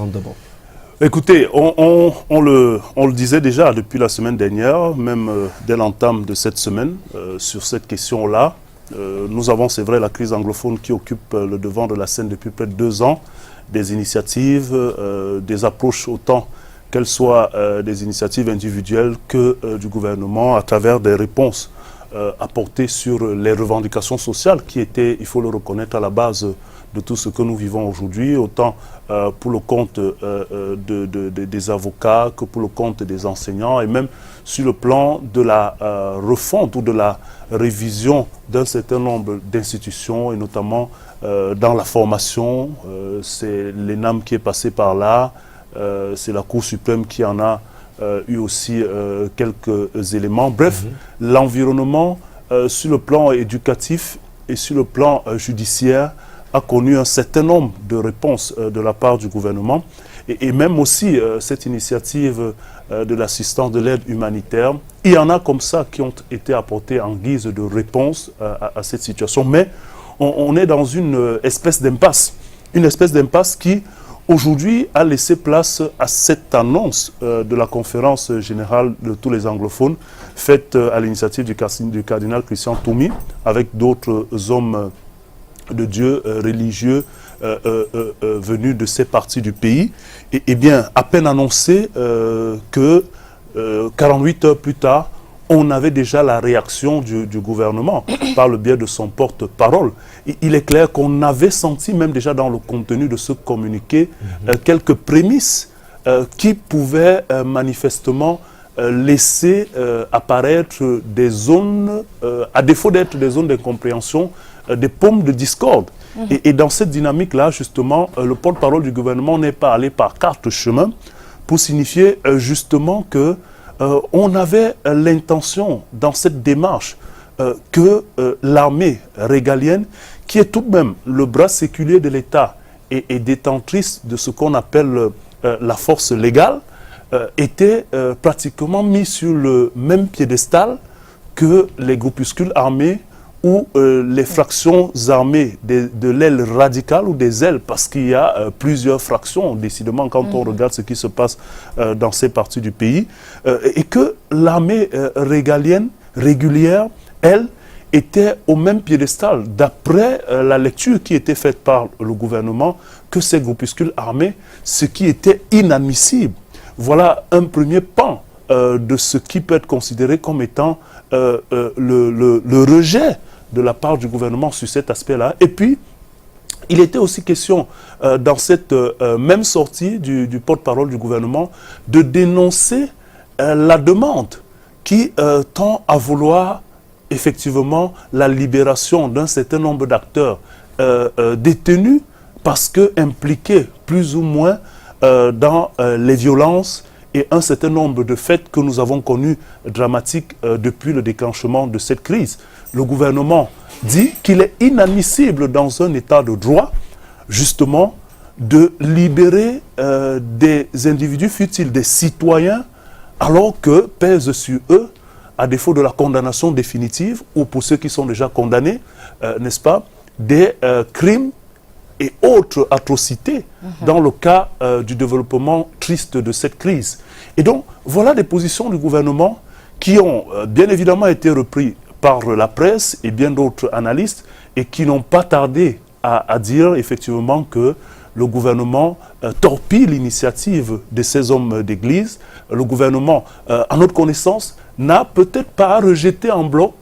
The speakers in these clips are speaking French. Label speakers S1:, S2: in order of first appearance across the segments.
S1: d'abord?
S2: Écoutez, on le disait déjà depuis la semaine dernière, même dès l'entame de cette semaine, sur cette question-là. Nous avons, c'est vrai, la crise anglophone qui occupe le devant de la scène depuis près de 2 ans. Des initiatives, des approches autant qu'elles soient des initiatives individuelles que du gouvernement à travers des réponses apportées sur les revendications sociales qui étaient, il faut le reconnaître, à la base de tout ce que nous vivons aujourd'hui, autant pour le compte des avocats que pour le compte des enseignants, et même sur le plan de la refonte ou de la révision d'un certain nombre d'institutions, et notamment dans la formation. C'est l'ENAM qui est passé par là, c'est la Cour suprême qui en a eu aussi quelques éléments. Bref, l'environnement sur le plan éducatif et sur le plan judiciaire a connu un certain nombre de réponses de la part du gouvernement et même aussi cette initiative de l'assistance de l'aide humanitaire. Il y en a comme ça qui ont été apportées en guise de réponse à cette situation. Mais on est dans une espèce d'impasse qui aujourd'hui a laissé place à cette annonce de la conférence générale de tous les anglophones faite à l'initiative du cardinal Christian Toumi avec d'autres hommes de Dieu religieux venus de ces parties du pays. Et bien, à peine annoncé que 48 heures plus tard, on avait déjà la réaction du gouvernement par le biais de son porte-parole. Il est clair qu'on avait senti même déjà dans le contenu de ce communiqué quelques prémices qui pouvaient manifestement laisser apparaître des zones, à défaut d'être des zones d'incompréhension, des paumes de discorde. Et dans cette dynamique-là, justement, le porte-parole du gouvernement n'est pas allé par quatre chemins pour signifier justement que on avait l'intention dans cette démarche que l'armée régalienne, qui est tout de même le bras séculier de l'État et détentrice de ce qu'on appelle la force légale, était pratiquement mis sur le même piédestal que les groupuscules armés ou les fractions armées de l'aile radicale ou des ailes, parce qu'il y a plusieurs fractions, décidément, quand on regarde ce qui se passe dans ces parties du pays, et que l'armée régalienne, régulière, elle, était au même piédestal, d'après la lecture qui était faite par le gouvernement, que ces groupuscules armés, ce qui était inadmissible. Voilà un premier pan de ce qui peut être considéré comme étant le rejet de la part du gouvernement sur cet aspect-là. Et puis, il était aussi question, dans cette même sortie du porte-parole du gouvernement, de dénoncer la demande qui tend à vouloir effectivement la libération d'un certain nombre d'acteurs détenus parce que impliqués plus ou moins dans les violences et un certain nombre de faits que nous avons connus dramatiques depuis le déclenchement de cette crise. Le gouvernement dit qu'il est inadmissible dans un état de droit, justement, de libérer des individus, fut-ils des citoyens, alors que pèse sur eux, à défaut de la condamnation définitive, ou pour ceux qui sont déjà condamnés, n'est-ce pas, des crimes et autres atrocités dans le cas du développement triste de cette crise. Et donc, voilà des positions du gouvernement qui ont bien évidemment été reprises par la presse et bien d'autres analystes et qui n'ont pas tardé à dire effectivement que le gouvernement torpille l'initiative de ces hommes d'église. Le gouvernement, à notre connaissance, n'a peut-être pas rejeté en bloc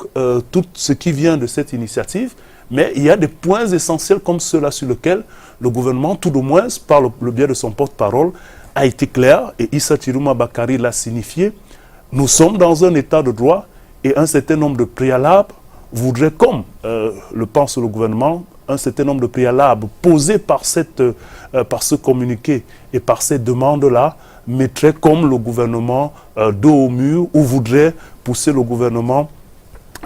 S2: tout ce qui vient de cette initiative, mais il y a des points essentiels comme ceux-là sur lesquels le gouvernement, tout au moins par le biais de son porte-parole, a été clair, et Issa Chirouma Bakari l'a signifié. Nous sommes dans un état de droit et un certain nombre de préalables voudraient, comme le pense le gouvernement, un certain nombre de préalables posés par ce communiqué et par ces demandes-là, mettraient comme le gouvernement dos au mur ou voudraient pousser le gouvernement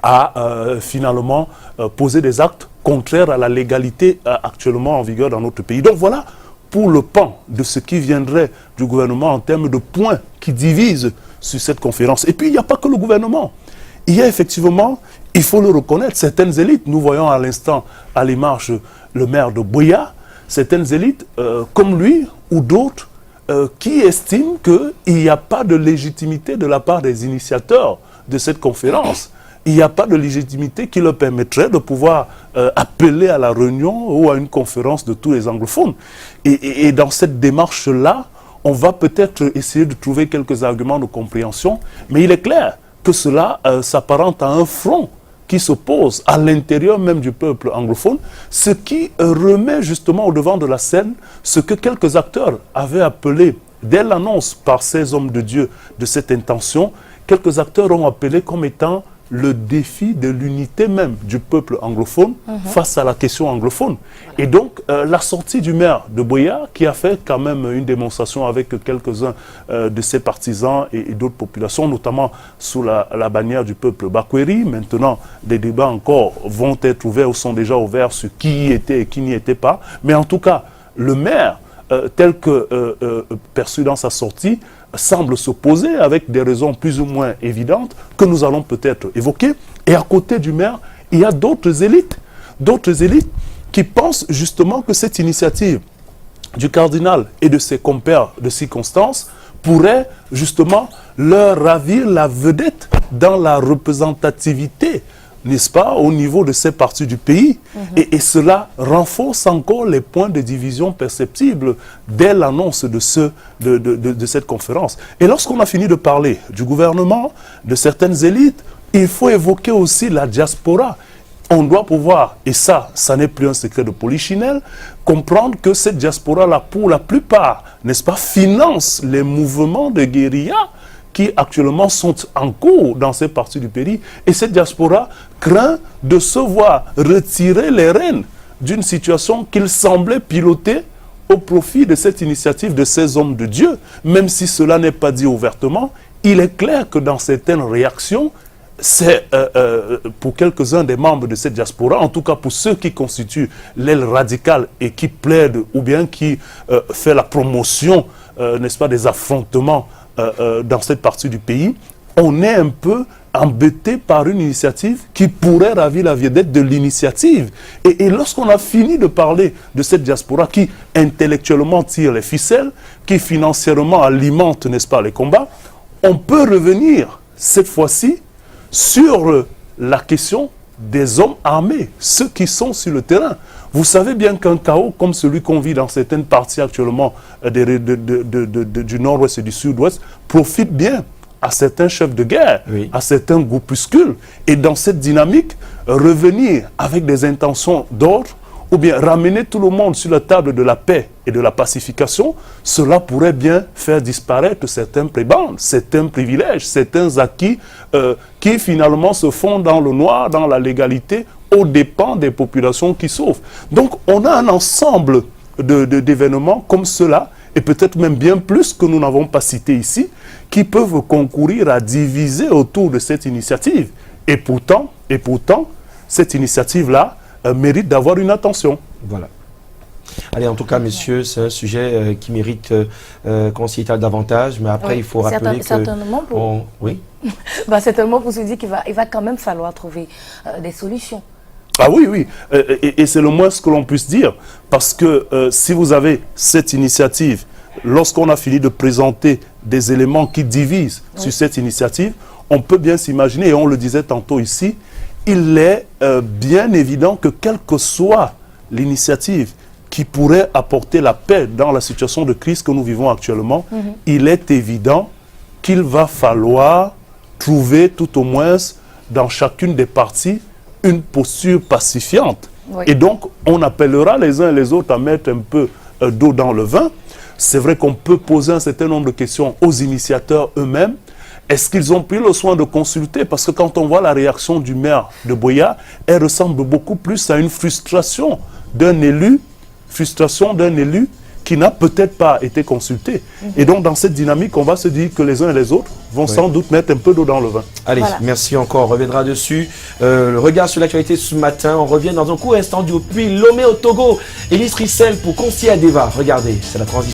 S2: à finalement poser des actes contraires à la légalité actuellement en vigueur dans notre pays. Donc voilà pour le pan de ce qui viendrait du gouvernement en termes de points qui divisent sur cette conférence. Et puis il n'y a pas que le gouvernement. Il y a effectivement, il faut le reconnaître, certaines élites. Nous voyons à l'instant à l'image le maire de Buea, certaines élites comme lui ou d'autres qui estiment qu'il n'y a pas de légitimité de la part des initiateurs de cette conférence. Il n'y a pas de légitimité qui leur permettrait de pouvoir appeler à la réunion ou à une conférence de tous les anglophones. Et dans cette démarche-là, on va peut-être essayer de trouver quelques arguments de compréhension, mais il est clair que cela s'apparente à un front qui s'oppose à l'intérieur même du peuple anglophone, ce qui remet justement au devant de la scène ce que quelques acteurs avaient appelé, dès l'annonce par ces hommes de Dieu de cette intention, quelques acteurs ont appelé comme étant le défi de l'unité même du peuple anglophone face à la question anglophone. Et donc, la sortie du maire de Buea, qui a fait quand même une démonstration avec quelques-uns de ses partisans et d'autres populations, notamment sous la bannière du peuple Bakweri. Maintenant, des débats encore vont être ouverts ou sont déjà ouverts sur qui y était et qui n'y était pas. Mais en tout cas, le maire, tel que perçu dans sa sortie, semble s'opposer avec des raisons plus ou moins évidentes que nous allons peut-être évoquer. Et à côté du maire, il y a d'autres élites qui pensent justement que cette initiative du cardinal et de ses compères de circonstance pourrait justement leur ravir la vedette dans la représentativité, n'est-ce pas, au niveau de ces parties du pays. Et cela renforce encore les points de division perceptibles dès l'annonce de cette conférence. Et lorsqu'on a fini de parler du gouvernement, de certaines élites, il faut évoquer aussi la diaspora. On doit pouvoir, et ça n'est plus un secret de polichinelle, comprendre que cette diaspora-là, pour la plupart, n'est-ce pas, finance les mouvements de guérilla qui actuellement sont en cours dans ces parties du pays. Et cette diaspora craint de se voir retirer les rênes d'une situation qu'il semblait piloter au profit de cette initiative de ces hommes de Dieu. Même si cela n'est pas dit ouvertement, il est clair que dans certaines réactions, c'est pour quelques-uns des membres de cette diaspora, en tout cas pour ceux qui constituent l'aile radicale et qui plaident ou bien qui fait la promotion, n'est-ce pas, des affrontements dans cette partie du pays, on est un peu embêté par une initiative qui pourrait ravir la vedette de l'initiative. Et lorsqu'on a fini de parler de cette diaspora qui intellectuellement tire les ficelles, qui financièrement alimente, n'est-ce pas, les combats, on peut revenir cette fois-ci sur la question des hommes armés, ceux qui sont sur le terrain. Vous savez bien qu'un chaos comme celui qu'on vit dans certaines parties actuellement du nord-ouest et du sud-ouest profite bien à certains chefs de guerre, à certains groupuscules. Et dans cette dynamique, revenir avec des intentions d'ordre ou bien ramener tout le monde sur la table de la paix et de la pacification, cela pourrait bien faire disparaître certains prébendes, certains privilèges, certains acquis qui finalement se font dans le noir, dans la légalité, aux dépens des populations qui souffrent. Donc on a un ensemble d'événements comme cela, et peut-être même bien plus que nous n'avons pas cité ici, qui peuvent concourir à diviser autour de cette initiative. Et pourtant cette initiative-là mérite d'avoir une attention. Voilà.
S1: Allez, en tout cas, messieurs, c'est un sujet qui mérite qu'on s'y étale davantage, mais après, il faut rappeler que...
S3: Certainement pour...
S1: Oui.
S3: Certainement pour se dire qu'il va quand même falloir trouver des solutions.
S2: Ah oui, oui. Et c'est le moins ce que l'on puisse dire. Parce que si vous avez cette initiative, lorsqu'on a fini de présenter des éléments qui divisent sur cette initiative, on peut bien s'imaginer, et on le disait tantôt ici, il est bien évident que quelle que soit l'initiative qui pourrait apporter la paix dans la situation de crise que nous vivons actuellement, il est évident qu'il va falloir trouver tout au moins dans chacune des parties une posture pacifiante. Et donc, on appellera les uns et les autres à mettre un peu d'eau dans le vin. C'est vrai qu'on peut poser un certain nombre de questions aux initiateurs eux-mêmes. Est-ce qu'ils ont pris le soin de consulter? Parce que quand on voit la réaction du maire de Buea, elle ressemble beaucoup plus à une frustration d'un élu qui n'a peut-être pas été consulté. Et donc, dans cette dynamique, on va se dire que les uns et les autres vont sans doute mettre un peu d'eau dans le vin.
S1: Allez, merci encore. On reviendra dessus. Le regard sur l'actualité ce matin. On revient dans un court instant depuis Lomé au Togo. Élise Rissel pour Konsi Adeva. Regardez, c'est la transition.